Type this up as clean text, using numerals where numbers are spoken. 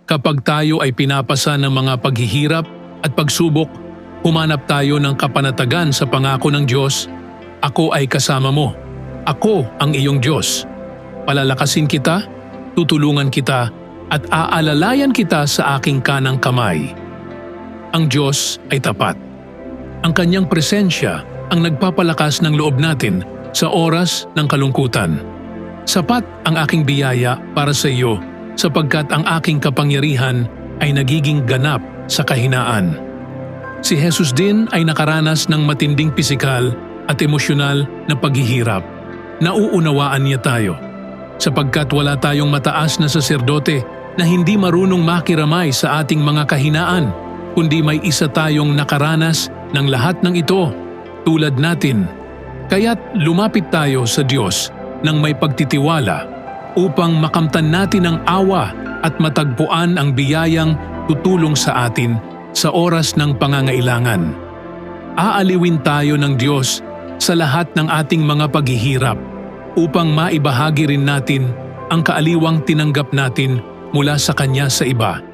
Kapag tayo ay pinapasa ng mga paghihirap at pagsubok, humanap tayo ng kapanatagan sa pangako ng Diyos, "Ako ay kasama mo. Ako ang iyong Diyos. Palalakasin kita, tutulungan kita, at aalalayan kita sa aking kanang kamay." Ang Diyos ay tapat. Ang kanyang presensya ang nagpapalakas ng loob natin sa oras ng kalungkutan. Sapat ang aking biyaya para sa iyo, sapagkat ang aking kapangyarihan ay nagiging ganap sa kahinaan. Si Jesus din ay nakaranas ng matinding pisikal at emosyonal na paghihirap. Nauunawaan niya tayo, sapagkat wala tayong mataas na saserdote na hindi marunong makiramay sa ating mga kahinaan, kundi may isa tayong nakaranas ng lahat ng ito, tulad natin. Kaya't lumapit tayo sa Diyos ng may pagtitiwala upang makamtan natin ang awa at matagpuan ang biyayang tutulong sa atin sa oras ng pangangailangan. Aaliwin tayo ng Diyos sa lahat ng ating mga paghihirap upang maibahagi rin natin ang kaaliwang tinanggap natin mula sa Kanya sa iba.